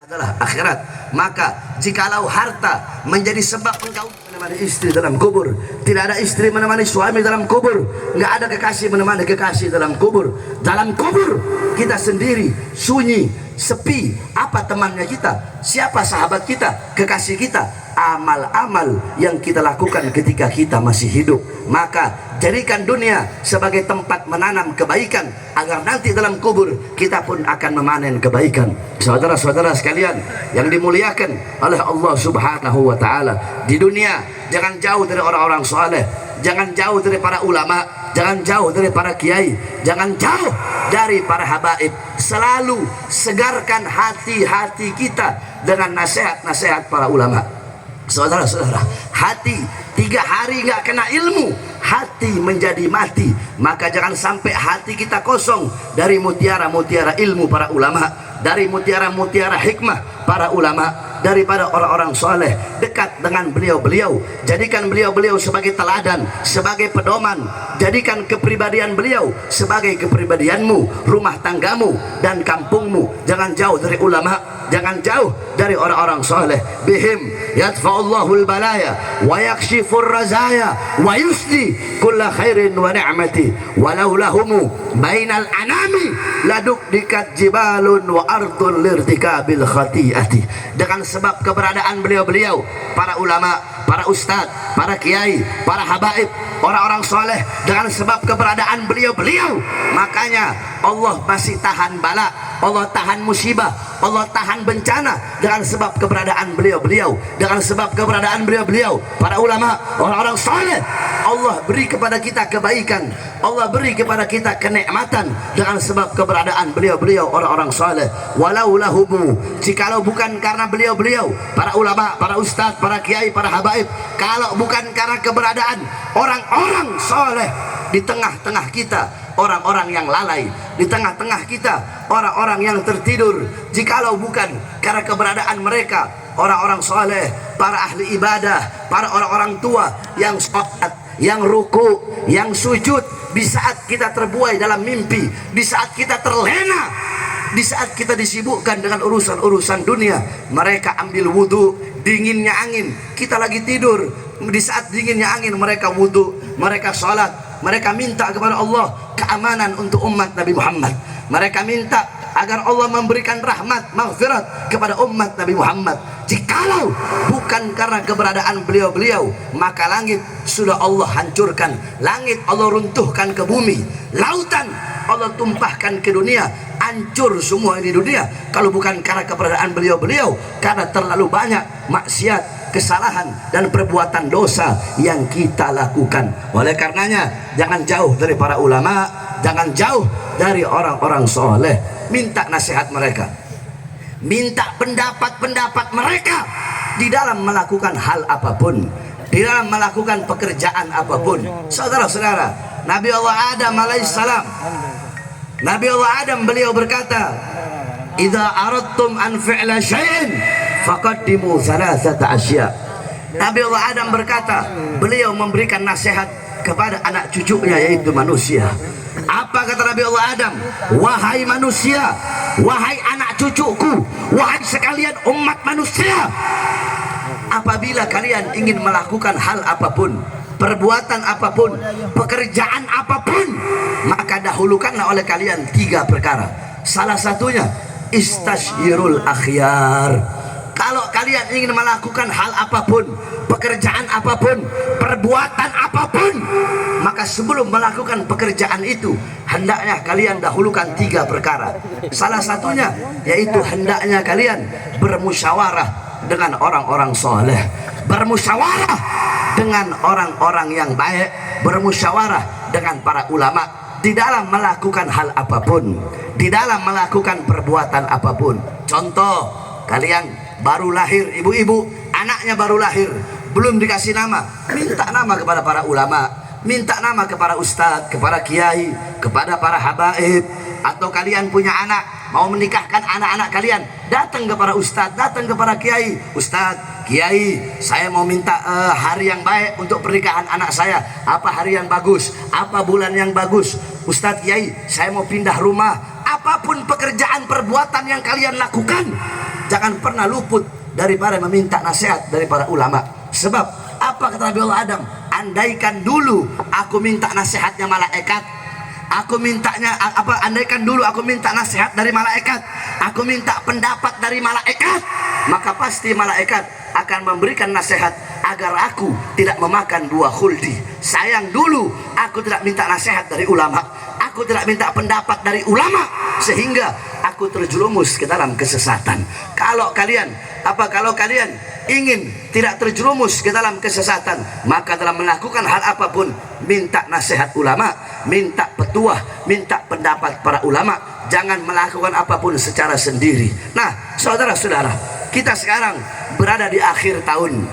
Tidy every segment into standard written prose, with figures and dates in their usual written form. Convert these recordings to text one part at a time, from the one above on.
adalah akhirat. Maka jikalau harta menjadi sebab engkau menemani istri dalam kubur, tidak ada istri menemani suami dalam kubur, nggak ada kekasih menemani kekasih dalam kubur. Dalam kubur kita sendiri, sunyi, sepi. Apa temannya kita? Siapa sahabat kita? Kekasih kita? Amal-amal yang kita lakukan ketika kita masih hidup. Maka jadikan dunia sebagai tempat menanam kebaikan, agar nanti dalam kubur kita pun akan memanen kebaikan. Saudara-saudara sekalian yang dimuliakan oleh Allah Subhanahu wa Ta'ala, di dunia jangan jauh dari orang-orang soleh, jangan jauh dari para ulama, jangan jauh dari para kiai, jangan jauh dari para habaib. Selalu segarkan hati-hati kita dengan nasihat-nasihat para ulama. Saudara-saudara, hati 3 hari nggak kena ilmu, hati menjadi mati. Maka jangan sampai hati kita kosong dari mutiara-mutiara ilmu para ulama, dari mutiara-mutiara hikmah para ulama, daripada orang-orang soleh. Dekat dengan beliau-beliau, jadikan beliau-beliau sebagai teladan, sebagai pedoman. Jadikan kepribadian beliau sebagai kepribadianmu, rumah tanggamu dan kampungmu. Jangan jauh dari ulama, jangan jauh dari orang-orang soleh. Bihim yadfa'ullahul balaya wa yakshifur razaya wa yusli kulla khairin wa ni'mati walau lahumu bainal anami laduk dikat jibalun wa ardun lirtikabil khati'ati. Dengan sebab keberadaan beliau-beliau, para ulama, para ustadz, para kiai, para habaib, orang-orang soleh, dengan sebab keberadaan beliau-beliau, makanya Allah masih tahan bala, Allah tahan musibah, Allah tahan bencana dengan sebab keberadaan beliau-beliau. Dengan sebab keberadaan beliau-beliau, para ulama, orang-orang soleh, Allah beri kepada kita kebaikan, Allah beri kepada kita kenikmatan dengan sebab keberadaan beliau-beliau, orang-orang soleh. Walau lahumu, jikalau bukan karena beliau-beliau, para ulama, para ustadz, para kiai, para habaib, kalau bukan karena keberadaan orang-orang soleh di tengah-tengah kita, orang-orang yang lalai di tengah-tengah kita, orang-orang yang tertidur, jikalau bukan karena keberadaan mereka, orang-orang soleh, para ahli ibadah, para orang-orang tua yang sholat, yang ruku, yang sujud, di saat kita terbuai dalam mimpi, di saat kita terlena, di saat kita disibukkan dengan urusan-urusan dunia, mereka ambil wudhu, dinginnya angin, kita lagi tidur. Di saat dinginnya angin mereka wudhu, mereka sholat, mereka minta kepada Allah keamanan untuk umat Nabi Muhammad. Mereka minta agar Allah memberikan rahmat, maghfirat kepada umat Nabi Muhammad. Jikalau bukan karena keberadaan beliau-beliau, maka langit sudah Allah hancurkan, langit Allah runtuhkan ke bumi, lautan Allah tumpahkan ke dunia, hancur semua di dunia. Kalau bukan karena keberadaan beliau-beliau, karena terlalu banyak maksiat, kesalahan dan perbuatan dosa yang kita lakukan. Oleh karenanya jangan jauh dari para ulama, jangan jauh dari orang-orang soleh. Minta nasihat mereka, minta pendapat-pendapat mereka di dalam melakukan hal apapun, di dalam melakukan pekerjaan apapun. Saudara-saudara, Nabi Allah Adam alaihissalam, Nabi Allah Adam beliau berkata, idza aradtum an fi'la syai'in faqaddimu thalathata asya. Nabi Allah Adam berkata, beliau memberikan nasihat kepada anak cucunya, yaitu manusia. Apa kata Nabi Allah Adam? Wahai manusia, wahai anak cucuku, wahai sekalian umat manusia, apabila kalian ingin melakukan hal apapun, perbuatan apapun, pekerjaan apapun, maka dahulukanlah oleh kalian 3 perkara. Salah satunya istasyirul akhyar. Kalau kalian ingin melakukan hal apapun, pekerjaan apapun, perbuatan apapun, maka sebelum melakukan pekerjaan itu, hendaknya kalian dahulukan 3 perkara. Salah satunya yaitu hendaknya kalian bermusyawarah dengan orang-orang soleh, bermusyawarah dengan orang-orang yang baik, bermusyawarah dengan para ulama di dalam melakukan hal apapun, di dalam melakukan perbuatan apapun. Contoh, kalian baru lahir, ibu-ibu, anaknya baru lahir, belum dikasih nama, minta nama kepada para ulama, minta nama kepada ustadz, kepada kiai, kepada para habaib. Atau kalian punya anak, mau menikahkan anak-anak kalian, datang kepada ustadz, datang kepada kiai. Ustadz, kiai, saya mau minta hari yang baik untuk pernikahan anak saya. Apa hari yang bagus? Apa bulan yang bagus? Ustadz, kiai, saya mau pindah rumah. Apapun pekerjaan perbuatan yang kalian lakukan, jangan pernah luput daripada meminta nasihat dari para ulama. Sebab apa kata Nabi Allah Adam? Andaikan dulu aku minta nasihatnya malaikat, aku mintanya apa? Andaikan dulu aku minta nasihat dari malaikat, aku minta pendapat dari malaikat, maka pasti malaikat akan memberikan nasihat agar aku tidak memakan buah khuldi. Sayang dulu aku tidak minta nasihat dari ulama, aku tidak minta pendapat dari ulama, sehingga aku terjerumus ke dalam kesesatan. Kalau kalian ingin tidak terjerumus ke dalam kesesatan, maka dalam melakukan hal apapun minta nasihat ulama, minta petuah, minta pendapat para ulama. Jangan melakukan apapun secara sendiri. Nah, saudara-saudara, kita sekarang berada di akhir tahun.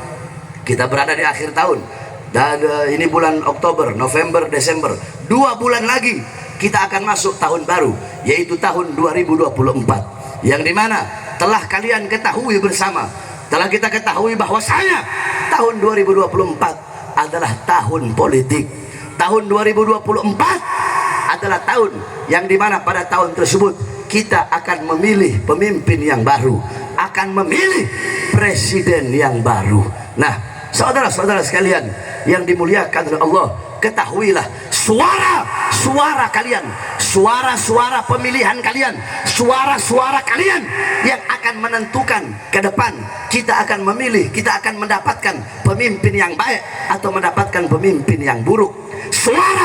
Dan ini bulan Oktober, November, Desember. 2 bulan lagi kita akan masuk tahun baru, yaitu tahun 2024. Yang dimana telah kalian ketahui bersama, telah kita ketahui bahwasanya tahun 2024 adalah tahun politik. Tahun 2024 adalah tahun yang dimana pada tahun tersebut kita akan memilih pemimpin yang baru, akan memilih presiden yang baru. Nah, saudara-saudara sekalian yang dimuliakan oleh Allah, ketahuilah suara kalian, suara pemilihan kalian, suara kalian yang akan menentukan ke depan kita akan memilih, kita akan mendapatkan pemimpin yang baik atau mendapatkan pemimpin yang buruk.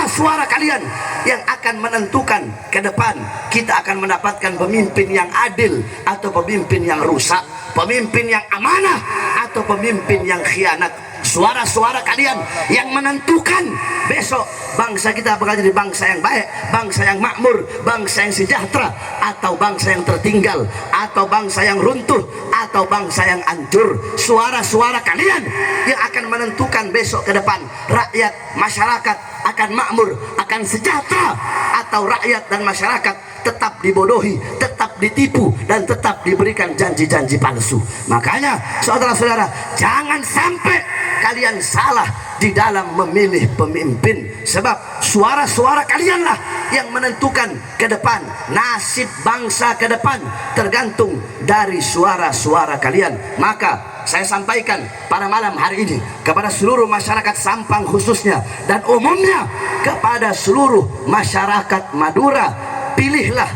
Suara kalian yang akan menentukan ke depan kita akan mendapatkan pemimpin yang adil atau pemimpin yang rusak, pemimpin yang amanah atau pemimpin yang khianat. Suara kalian yang menentukan besok bangsa kita bakal jadi bangsa yang baik, bangsa yang makmur, bangsa yang sejahtera, atau bangsa yang tertinggal, atau bangsa yang runtuh, atau bangsa yang hancur. Suara kalian yang akan menentukan besok ke depan rakyat masyarakat akan makmur, akan sejahtera, atau rakyat dan masyarakat tetap dibodohi, tetap ditipu, dan tetap diberikan janji-janji palsu. Makanya saudara-saudara, jangan sampai kalian salah di dalam memilih pemimpin, sebab suara kalianlah yang menentukan ke depan nasib bangsa ke depan, tergantung dari suara kalian. Maka saya sampaikan pada malam hari ini kepada seluruh masyarakat Sampang khususnya dan umumnya, kepada seluruh masyarakat Madura, pilihlah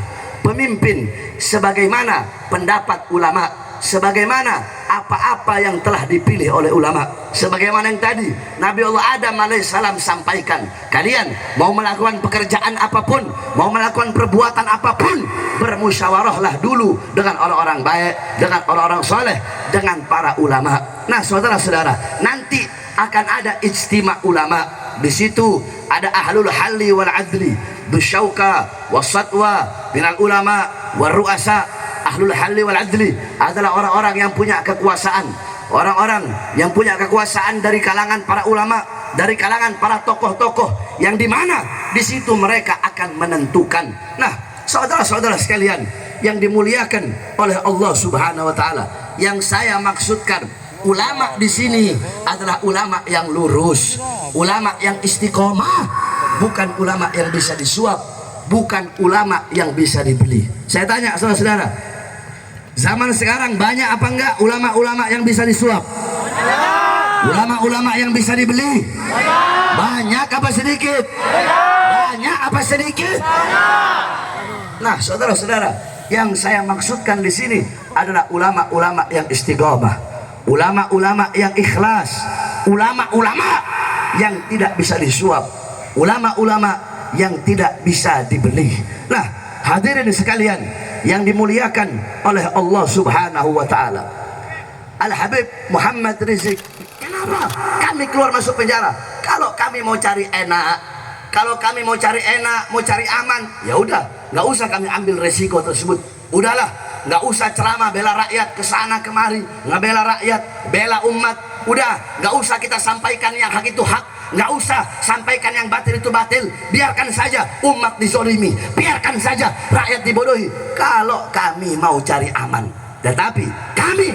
pemimpin sebagaimana pendapat ulama, sebagaimana apa-apa yang telah dipilih oleh ulama, sebagaimana yang tadi Nabi Allah Adam alaihissalam sampaikan. Kalian mau melakukan pekerjaan apapun, mau melakukan perbuatan apapun, bermusyawarahlah dulu dengan orang-orang baik, dengan orang-orang soleh, dengan para ulama. Nah, saudara-saudara, nanti akan ada ijtima ulama. Di situ ada ahlul halli wal adli, bisyauka wasatwa minal ulama wal ru'asa. Ahlul halli wal adli adalah orang-orang yang punya kekuasaan, orang-orang yang punya kekuasaan dari kalangan para ulama, dari kalangan para tokoh-tokoh, yang dimana di situ mereka akan menentukan. Nah, saudara-saudara sekalian yang dimuliakan oleh Allah Subhanahu wa taala, yang saya maksudkan ulama di sini adalah ulama yang lurus, ulama yang istiqomah, bukan ulama yang bisa disuap, bukan ulama yang bisa dibeli. Saya tanya saudara-saudara, zaman sekarang banyak apa enggak ulama-ulama yang bisa disuap? Ulama-ulama yang bisa dibeli? Banyak apa sedikit? Banyak apa sedikit? Nah, saudara-saudara, yang saya maksudkan di sini adalah ulama-ulama yang istiqomah, ulama-ulama yang ikhlas, ulama-ulama yang tidak bisa disuap, ulama-ulama yang tidak bisa dibeli. Nah, hadirin sekalian yang dimuliakan oleh Allah Subhanahu wa taala, Al-Habib Muhammad Rizik, kenapa kami keluar masuk penjara? Kalau kami mau cari enak, kalau kami mau cari enak, mau cari aman, ya udah, nggak usah kami ambil resiko tersebut. Udahlah, nggak usah ceramah bela rakyat kesana kemari, ngebela rakyat, bela umat. Udah, nggak usah kita sampaikan yang hak itu hak, nggak usah sampaikan yang batil itu batil. Biarkan saja umat dizolimi, biarkan saja rakyat dibodohi. Kalau kami mau cari aman, tetapi kami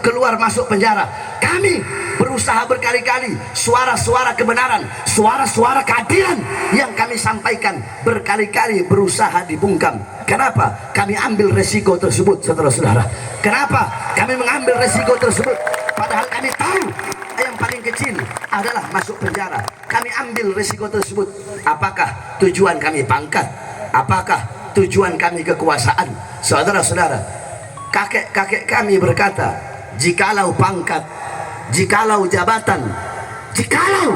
keluar masuk penjara, kami berusaha berkali-kali, suara-suara kebenaran, suara-suara keadilan yang kami sampaikan berkali-kali berusaha dibungkam. Kenapa kami ambil resiko tersebut, saudara-saudara? Kenapa kami mengambil resiko tersebut? Padahal kami tahu yang paling kecil adalah masuk penjara. Kami ambil resiko tersebut. Apakah tujuan kami pangkat? Apakah tujuan kami kekuasaan? Saudara-saudara, kakek-kakek kami berkata, jikalau pangkat, jikalau jabatan, jikalau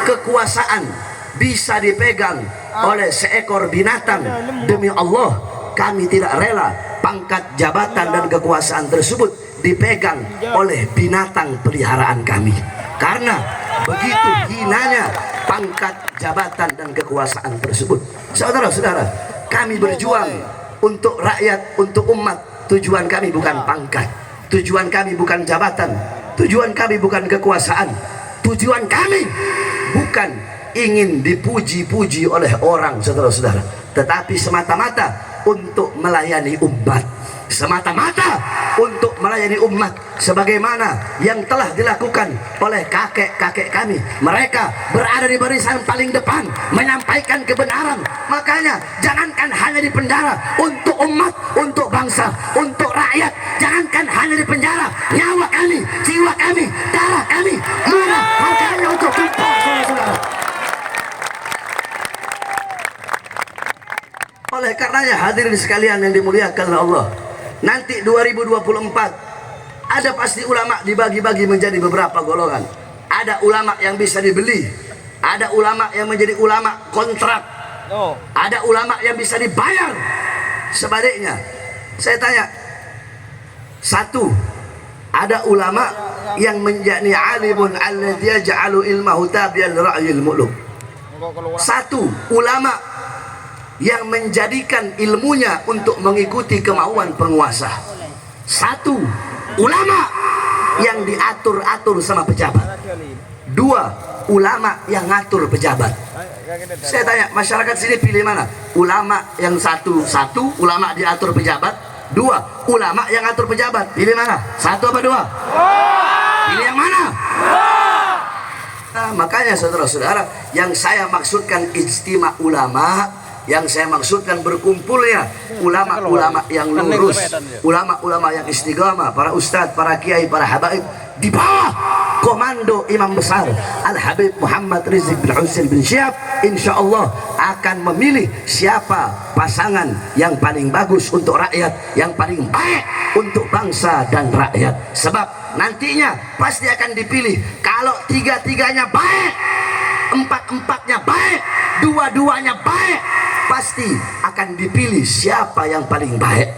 kekuasaan bisa dipegang oleh seekor binatang, demi Allah kami tidak rela pangkat, jabatan dan kekuasaan tersebut dipegang oleh binatang peliharaan kami. Karena begitu hinanya pangkat, jabatan dan kekuasaan tersebut. Saudara-saudara, kami berjuang untuk rakyat, untuk umat. Tujuan kami bukan pangkat, tujuan kami bukan jabatan, tujuan kami bukan kekuasaan, tujuan kami bukan ingin dipuji-puji oleh orang, saudara-saudara, tetapi semata-mata untuk melayani umat, semata-mata untuk melayani umat, sebagaimana yang telah dilakukan oleh kakek-kakek kami. Mereka berada di barisan paling depan menyampaikan kebenaran. Makanya jangankan hanya di penjara, untuk umat, untuk bangsa, untuk rakyat, jangankan hanya di penjara, nyawa kami, jiwa kami, darah kami, mana harganya untuk tumpah, saudara-saudara. Oleh karenanya hadirin sekalian yang dimuliakan oleh Allah, nanti 2024 ada pasti ulama dibagi-bagi menjadi beberapa golongan. Ada ulama yang bisa dibeli, ada ulama yang menjadi ulama kontrak, ada ulama yang bisa dibayar. Sebaliknya, saya tanya, satu, ada ulama yang menjadi alimun alladzi yaj'alu ilmahu tabi'an ra'yil muluk. Satu, ulama yang menjadikan ilmunya untuk mengikuti kemauan penguasa. Satu, ulama yang diatur-atur sama pejabat. Dua, ulama yang ngatur pejabat. Saya tanya, masyarakat sini pilih mana? Ulama yang satu, ulama diatur pejabat. Dua, ulama yang ngatur pejabat. Pilih mana? Satu apa dua? Pilih yang mana? Nah, makanya saudara-saudara, yang saya maksudkan ijtima ulama, yang saya maksudkan berkumpulnya ulama-ulama yang lurus, ulama-ulama yang istiqamah, para ustadz, para kiai, para habaib di bawah komando Imam Besar Al-Habib Muhammad Rizik bin Husain bin Syihab, insya Allah akan memilih siapa pasangan yang paling bagus untuk rakyat, yang paling baik untuk bangsa dan rakyat. Sebab nantinya pasti akan dipilih, kalau tiga-tiganya baik, empat-empatnya baik, dua-duanya baik, pasti akan dipilih siapa yang paling baik.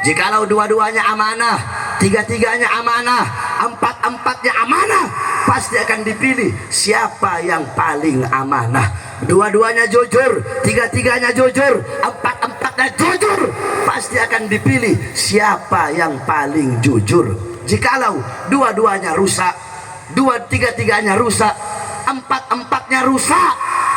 Jikalau dua-duanya amanah, tiga-tiganya amanah, empat-empatnya amanah, pasti akan dipilih siapa yang paling amanah. Dua-duanya jujur, tiga-tiganya jujur, empat-empatnya jujur, pasti akan dipilih siapa yang paling jujur. Jikalau dua-duanya rusak, tiga-tiganya rusak, empat-empatnya rusak,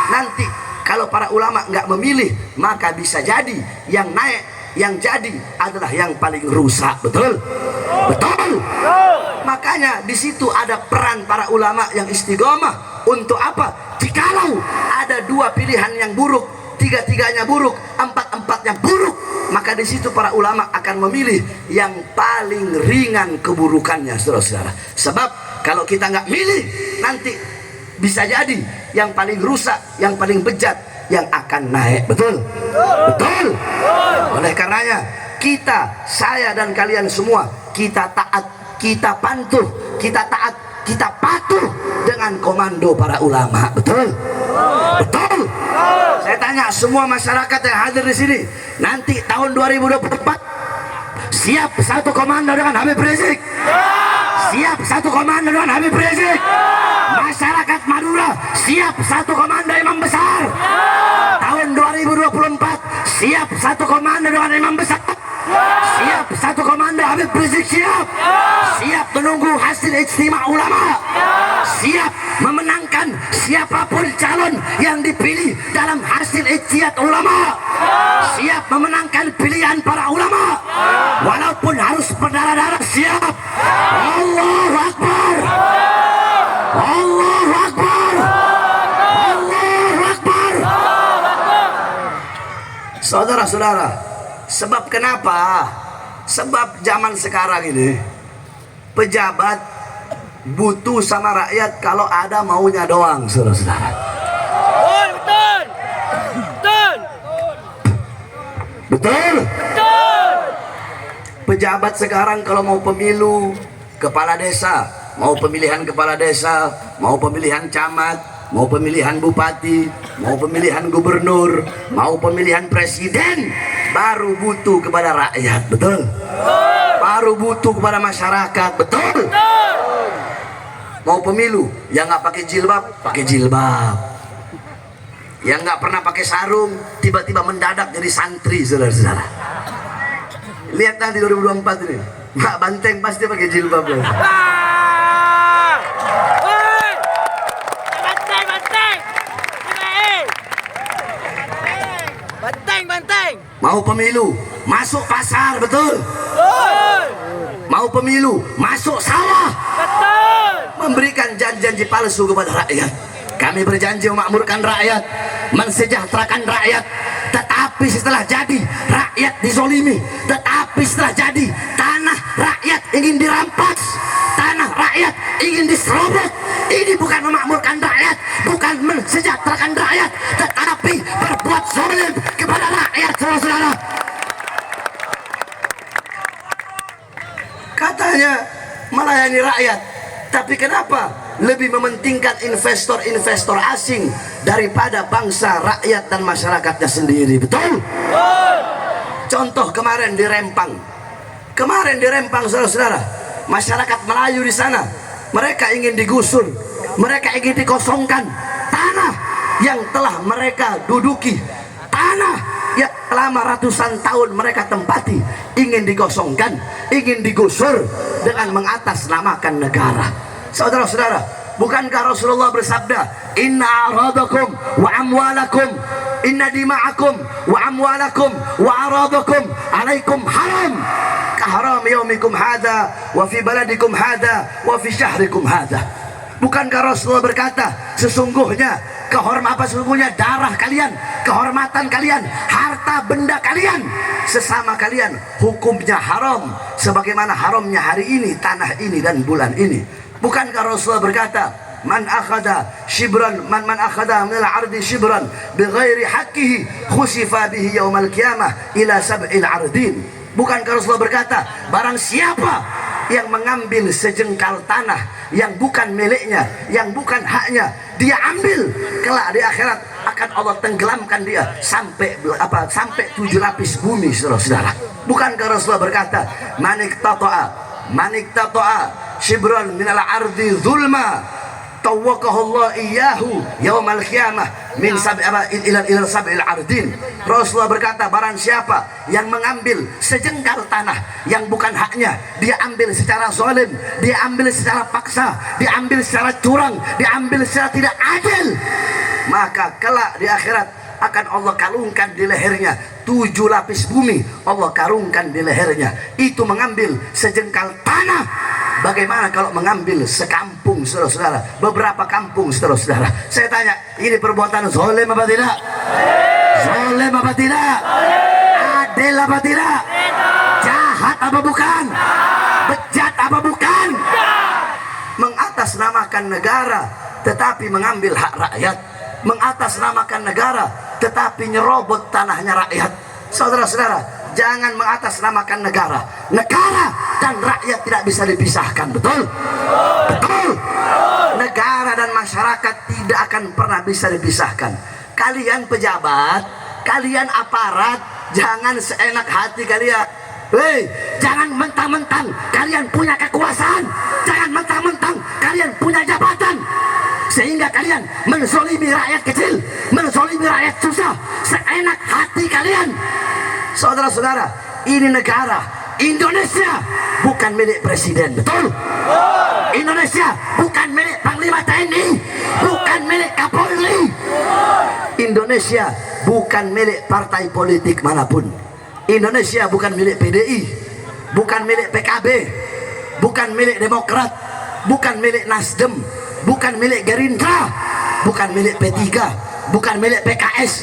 nanti kalau para ulama nggak memilih, maka bisa jadi yang naik, yang jadi adalah yang paling rusak. Betul? Betul. Makanya di situ ada peran para ulama yang istiqomah. Untuk apa? Jikalau ada dua pilihan yang buruk, tiga-tiganya buruk, empat-empatnya buruk, maka di situ para ulama akan memilih yang paling ringan keburukannya, saudara-saudara. Sebab kalau kita nggak milih, nanti bisa jadi yang paling rusak, yang paling bejat yang akan naik. Betul? Betul. Oleh karenanya kita, saya dan kalian semua, kita taat, kita patuh, kita taat, kita patuh dengan komando para ulama. Betul? Betul. Saya tanya semua masyarakat yang hadir di sini, nanti tahun 2024 siap satu komando dengan Habib Rizik? Siap satu komando dengan Habib Rizik? Masyarakat Madura siap satu komando Imam Besar? Tahun 2024 siap satu komando dengan Imam Besar? Siap satu komando Habib Rizik? Siap? Siap menunggu hasil ijtima ulama? Siap memenangkan siapapun calon yang dipilih dalam hasil ijtihad ulama? Siap memenangkan pilihan para ulama walaupun harus berdarah-darah? Siap? Allahu Akbar. Saudara-saudara, sebab kenapa? Sebab zaman sekarang ini pejabat butuh sama rakyat kalau ada maunya doang, saudara-saudara. Betul. Betul. Betul? Betul. Pejabat sekarang kalau mau pemilu kepala desa, mau pemilihan kepala desa, mau pemilihan camat, mau pemilihan bupati, mau pemilihan gubernur, mau pemilihan presiden, baru butuh kepada rakyat, betul? Baru butuh kepada masyarakat, betul? Mau pemilu, yang nggak pakai jilbab, pakai jilbab. Yang nggak pernah pakai sarung, tiba-tiba mendadak jadi santri, saudara-saudara. Lihat nanti 2024 ini, Mbak Banteng pasti pakai jilbab loh. Banteng. Mau pemilu, masuk pasar, betul? Mau pemilu, masuk sawah. Betul. Memberikan janji-janji palsu kepada rakyat. Kami berjanji memakmurkan rakyat, mensejahterakan rakyat. Tetapi setelah jadi, rakyat dizolimi. Tetapi setelah jadi, tanah rakyat ingin dirampas, tanah rakyat ingin diserobot. Ini bukan memakmurkan rakyat, bukan mensejahterakan rakyat, tetapi berbuat zalim kepada rakyat, saudara-saudara. Katanya melayani rakyat, tapi kenapa lebih mementingkan investor-investor asing daripada bangsa, rakyat, dan masyarakatnya sendiri, betul? Contoh kemarin di Rempang. Kemarin di Rempang, saudara-saudara, masyarakat Melayu di sana, mereka ingin digusur, mereka ingin dikosongkan tanah yang telah mereka duduki, tanah yang selama ratusan tahun mereka tempati, ingin dikosongkan, ingin digusur dengan mengatasnamakan negara. Saudara-saudara, bukankah Rasulullah bersabda, inna aradakum wa amwalakum, inna dima'akum wa amwalakum wa aradakum alaikum haram haram yaumikum hadha wa fi baladikum hadha wa fi syahrikum hadha. Bukankah Rasulullah berkata, sesungguhnya sesungguhnya darah kalian, kehormatan kalian, harta benda kalian, sesama kalian hukumnya haram sebagaimana haramnya hari ini, tanah ini, dan bulan ini. Bukankah Rasulullah berkata, man akhada shibran man akhada min al-ardi shibran bighairi haqqihi khusifa bihi yaumal qiyamah ila sab'il ardin. Bukankah Rasulullah berkata, barang siapa yang mengambil sejengkal tanah yang bukan miliknya, yang bukan haknya, dia ambil, kelak di akhirat akan Allah tenggelamkan dia sampai 7 lapis bumi, saudara-saudara. Bukankah Rasulullah berkata, manik tatoa shibran minal ardi zulma tawakahullah iyahu yaumal qiyamah min ila sab'il ardin. Rasulullah berkata, barang siapa yang mengambil sejengkal tanah yang bukan haknya, dia ambil secara zalim, dia ambil secara paksa, dia ambil secara curang, dia ambil secara tidak adil, maka kelak di akhirat akan Allah kalungkan di lehernya 7 lapis bumi, Allah karungkan di lehernya. Itu mengambil sejengkal tanah. Bagaimana kalau mengambil sekampung, saudara-saudara, beberapa kampung, saudara-saudara? Saya tanya, ini perbuatan zalim apa tidak? Zalim apa tidak? Adil apa tidak? Jahat apa bukan? Bejat apa bukan? Mengatasnamakan negara tetapi mengambil hak rakyat, mengatasnamakan negara tetapi nyerobot tanahnya rakyat. Saudara-saudara, jangan mengatasnamakan negara. Negara dan rakyat tidak bisa dipisahkan, betul? Betul. Negara dan masyarakat tidak akan pernah bisa dipisahkan. Kalian pejabat, kalian aparat, jangan seenak hati kalian. Hei, jangan mentang-mentang kalian punya kekuasaan, jangan mentang-mentang kalian punya jabatan sehingga kalian menzolimi rakyat kecil, menzolimi rakyat susah seenak hati kalian. Saudara-saudara, ini negara Indonesia bukan milik presiden, betul? Indonesia bukan milik Panglima TNI, bukan milik Kapolri. Indonesia bukan milik partai politik manapun. Indonesia bukan milik PDI, bukan milik PKB, bukan milik Demokrat, bukan milik Nasdem, bukan milik Gerindra, bukan milik P3, bukan milik PKS.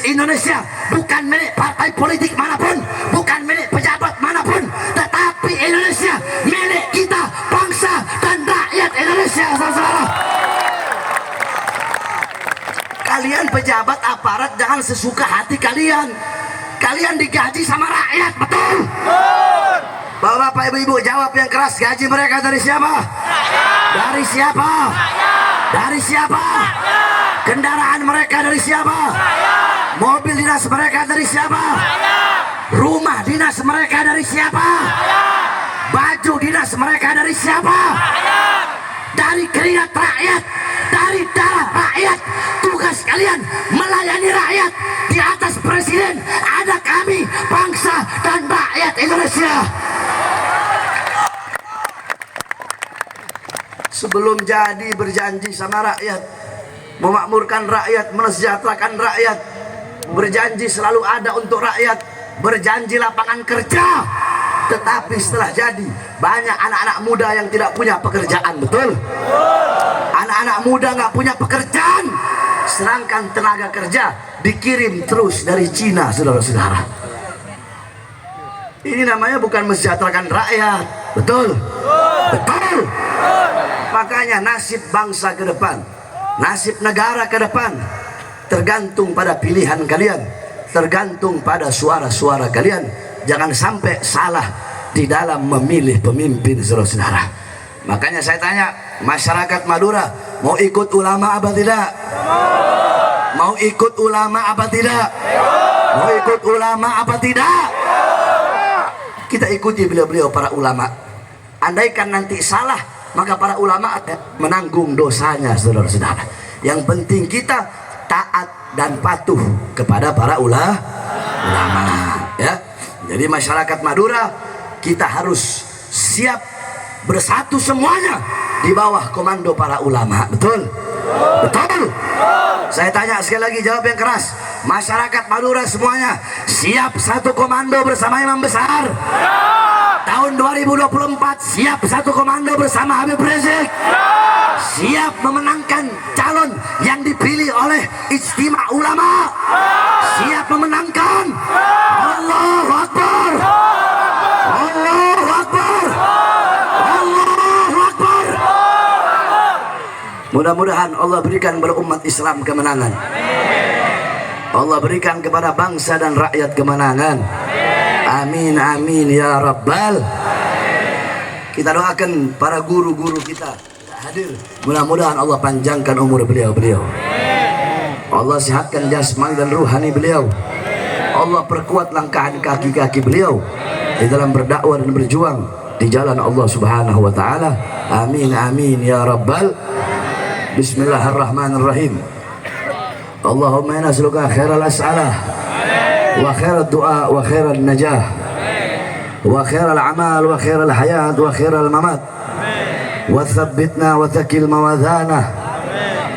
Indonesia bukan milik partai politik manapun, bukan milik pejabat manapun, tetapi Indonesia milik kita, bangsa dan rakyat Indonesia, saudara. Kalian pejabat aparat jangan sesuka hati kalian. Kalian digaji sama rakyat, betul? Bapak ibu-ibu jawab yang keras, gaji mereka dari siapa? Dari siapa? Dari siapa? Kendaraan mereka dari siapa? Mobil dinas mereka dari siapa? Rumah dinas mereka dari siapa? Baju dinas mereka dari siapa? Dari keringat rakyat, dari darah rakyat. Tugas kalian melayani rakyat. Di atas presiden ada kami, bangsa dan rakyat Indonesia. Sebelum jadi berjanji sama rakyat, memakmurkan rakyat, mensejahterakan rakyat, berjanji selalu ada untuk rakyat, berjanji lapangan kerja. Tetapi setelah jadi, banyak anak-anak muda yang tidak punya pekerjaan, betul? Anak-anak muda nggak punya pekerjaan, sedangkan tenaga kerja dikirim terus dari Cina, saudara-saudara. Ini namanya bukan mensejahterakan rakyat, betul? Betul. Makanya nasib bangsa ke depan, nasib negara ke depan tergantung pada pilihan kalian, tergantung pada suara-suara kalian. Jangan sampai salah di dalam memilih pemimpin, saudara-saudara. Makanya saya tanya, masyarakat Madura mau ikut ulama apa tidak? Mau ikut ulama apa tidak? Mau ikut ulama apa tidak? Kita ikuti beliau-beliau para ulama. Andaikan nanti salah, maka para ulama menanggung dosanya, saudara-saudara. Yang penting kita taat dan patuh kepada para ulama, ya. Jadi masyarakat Madura, kita harus siap bersatu semuanya di bawah komando para ulama, betul? Betul. Saya tanya sekali lagi, jawab yang keras. Masyarakat Madura semuanya siap satu komando bersama imam besar? Tahun 2024 siap satu komando bersama Habib Rizik? Siap memenangkan calon yang dipilih oleh Ijtima Ulama? Siap memenangkan? Allahu Akbar! Allahu Akbar! Allahu Akbar! Mudah-mudahan Allah berikan kepada umat Islam kemenangan. Allah berikan kepada bangsa dan rakyat kemenangan. Amin, amin ya Rabbal. Kita doakan para guru-guru kita hadir. Mudah-mudahan Allah panjangkan umur beliau-beliau. Allah sehatkan jasmani dan ruhani beliau. Allah perkuat langkah kaki-kaki beliau di dalam berdakwah dan berjuang di jalan Allah Subhanahu wa taala. Amin, amin ya Rabbal. Bismillahirrahmanirrahim. Allahumma inna nas'aluka khairal as'alah wa khairal du'a wa khairal najah wa khairal amal wa khairal hayat wa khairal mamat wa thabbitna wa thakil mawadhana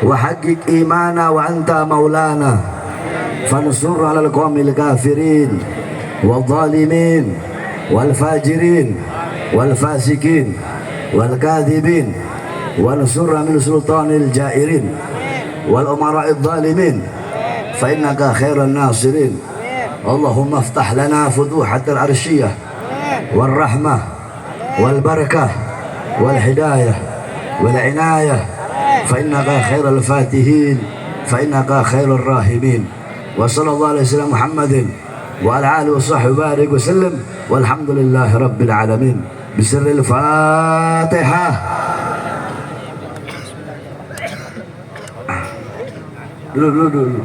wa haqiq imana wa anta maulana fansur ala al-qawmil kafirin wal zalimin wal fajirin wal fasikin wal kadhibin wansur min sultanil jairin wal umara'id zalimin fa innaka khairan nasirin. Allahumma iftah lana futuhatal arsyiyah wal rahmah wal barakah wal hidayah wal inayah fa innaka khairal fatihin fa innaka khairur rahimin. Wa sallallahu alaihi wasallam Muhammadin wa ala alihi wa sahbihi barik wa sallam walhamdulillahi rabbil alamin. Bismillahil Fatihah. Dulu.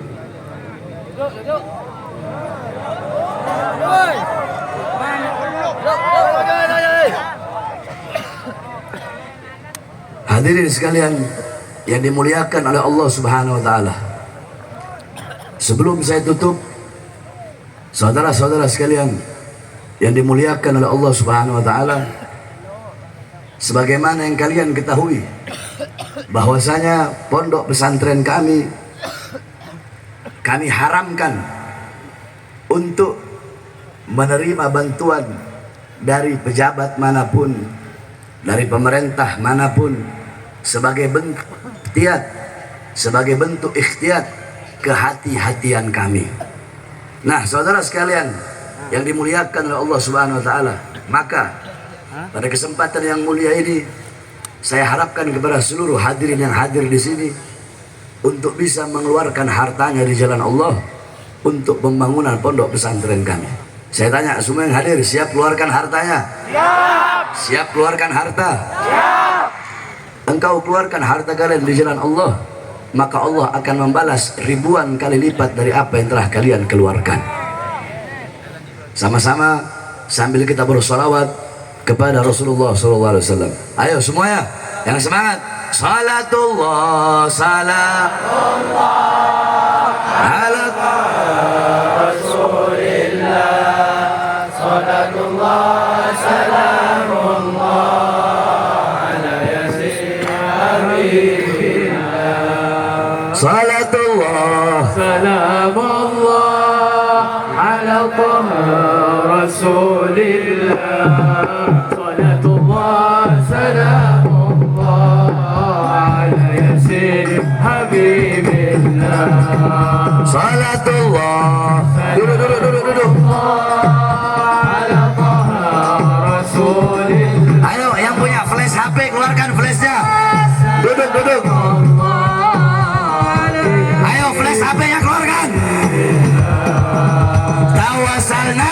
Hadirin sekalian yang dimuliakan oleh Allah Subhanahu wa taala. Sebelum saya tutup, saudara-saudara sekalian yang dimuliakan oleh Allah Subhanahu wa taala, sebagaimana yang kalian ketahui bahwasanya pondok pesantren kami haramkan untuk menerima bantuan dari pejabat manapun, dari pemerintah manapun, sebagai bentuk ikhtiar kehati-hatian kami. Nah, saudara sekalian yang dimuliakan oleh Allah Subhanahu wa taala, maka pada kesempatan yang mulia ini saya harapkan kepada seluruh hadirin yang hadir di sini untuk bisa mengeluarkan hartanya di jalan Allah untuk pembangunan pondok pesantren kami. Saya tanya semua yang hadir, siap keluarkan hartanya? Siap. Siap keluarkan harta? Siap. Engkau keluarkan harta kalian di jalan Allah, maka Allah akan membalas ribuan kali lipat dari apa yang telah kalian keluarkan. Sama-sama sambil kita bersolawat kepada Rasulullah SAW. Ayo semuanya yang semangat. Salatullah salamullah ala Rasulillah. Salatullah salamullah ala yasin habibillah. Salatullah salamullah ala Rasulillah. Salatullah salamullah ala yasin habibillah. Salatullah. Duduk. Ala Rasulillah. Ayo yang punya flash HP keluarkan flashnya. Duduk. Ayo flash HP-nya keluarkan. Tawasalna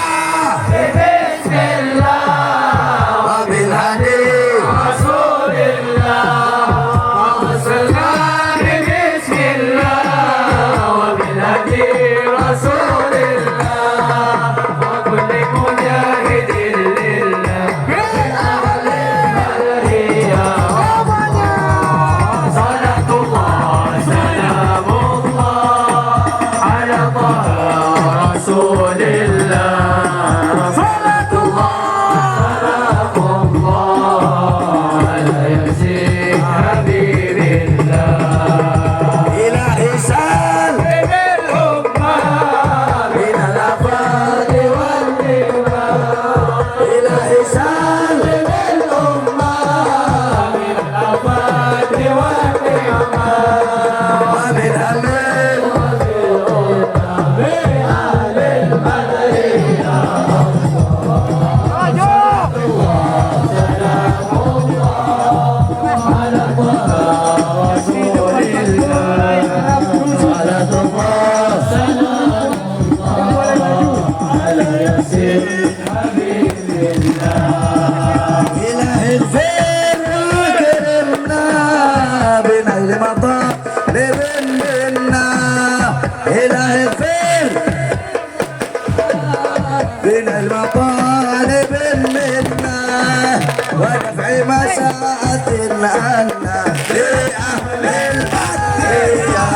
ودفع مساءة عنا لأهل البدر يا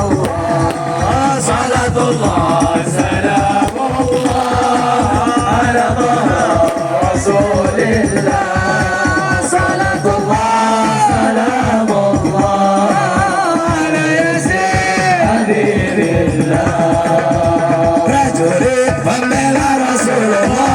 الله. صلاة الله سلام الله على طه رسول الله. صلاة الله سلام الله على ياسين حبيب الله. prajurit pembela Rasulullah.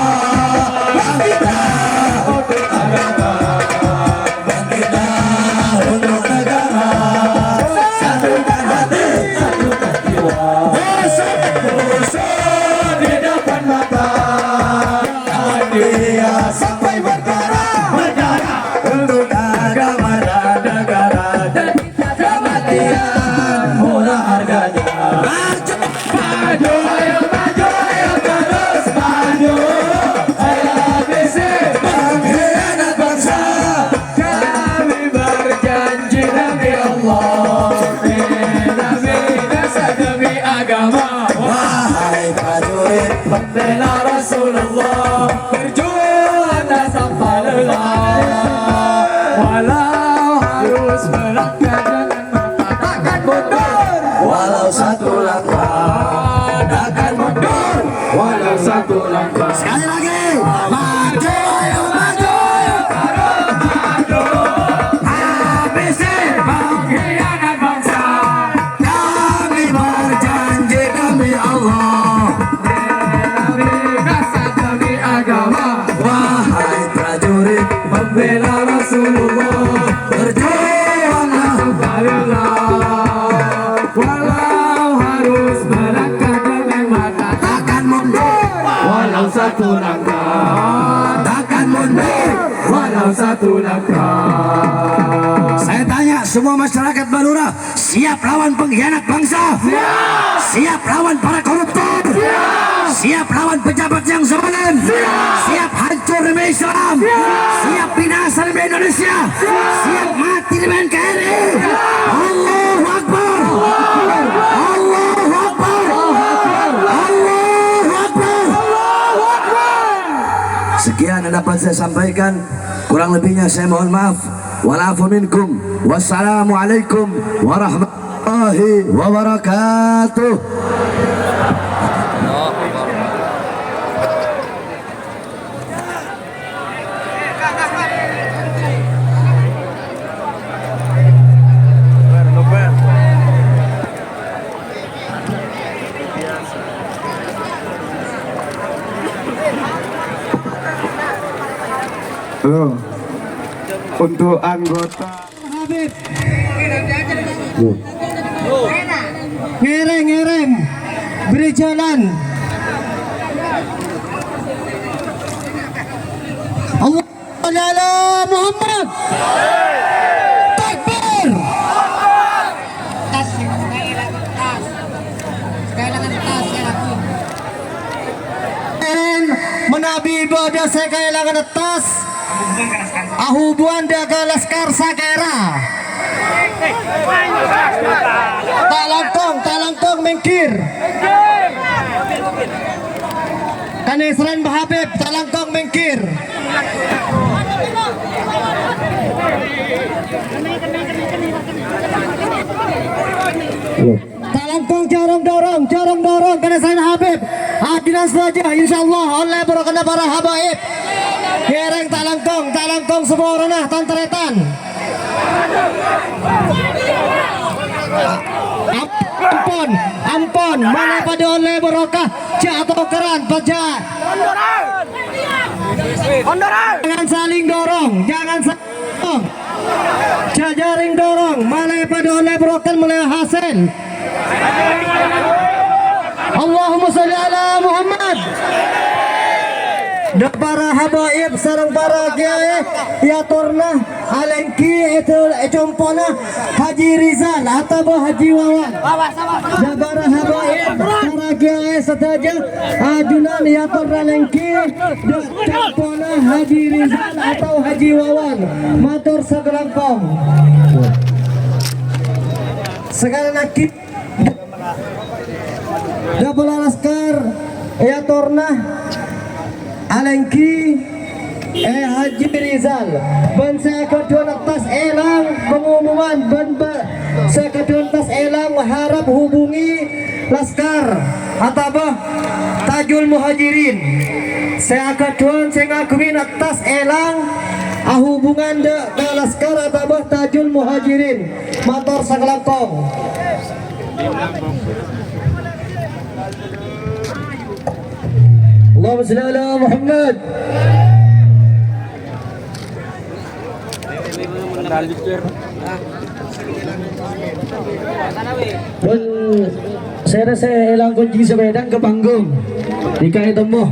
Sampai berdarah untuk agama dan negara, dan kematian murah harganya. Maju, ayo terus maju. Ayo habisi pengkhianat bangsa. Kami berjanji demi Allah, demi dasar demi agama. Wahai prajurit pembela Rasulullah, berjuang dan sampai lelah. Walau harus melangkah jangan takkan mundur. Walau satu langkah takkan mundur. Walau satu langkah. Sekali lagi. Maju, ayo maju. Terus maju. Habisi pengkhianat bangsa. Kami berjanji tinggal satu langkah. Saya tanya semua masyarakat Madura, siap lawan pengkhianat bangsa? Siap lawan para koruptor? Siap lawan pejabat yang zalim? Siap hancur demi Islam? Siap binasa demi Indonesia? Siap mati demi NKRI? Allahu Akbar! Allahu Akbar! Allahu Akbar! Sekian yang dapat saya sampaikan. Kurang lebihnya saya mohon maaf. Walafu minkum. Wassalamualaikum warahmatullahi wabarakatuh. Loh, untuk anggota Habib ngerem beri jalan. Allah ala Muhammad. Takbir. Tas kailangan tas ya aku. Menabi ibadah saya kailangan atas. Ahubuan daga laskar sakera. Talangkong mengkir. Kanisran Habib talangkong mengkir. Talangkong jarang dorong kanisran Habib. Adinan saja insyaallah oleh berkena para habaib. Gereng talangkong semua orang tanteretan. Ampun, mana pada oleh barokah jatuh keran pajak. Jangan saling dorong, jaring dorong, mana pada oleh barokah mulai hasil. Allahumma sholli ala Muhammad. Da para habaib sareng para kiai ya torna alengki itu ecompona Haji Rizal atau Haji Wawan. Da para habaib para kiai setaja ajunan ya torna alengki da ecompona Haji Rizal atau Haji Wawan. Matur sagelangkong. Sekarang nakit da bola laskar ya torna alengki Haji Rizal ban saya kedua atas elang pengumuman ban saya kedua atas elang harap hubungi laskar atau Tajul Muhajirin saya kedua saya ngakuin atas elang hubungan de laskar atau Tajul Muhajirin motor sagelangkong. Allahumma shalli ala Muhammad. Pun saya elang kunci sepeda ke panggung. Dikai temu.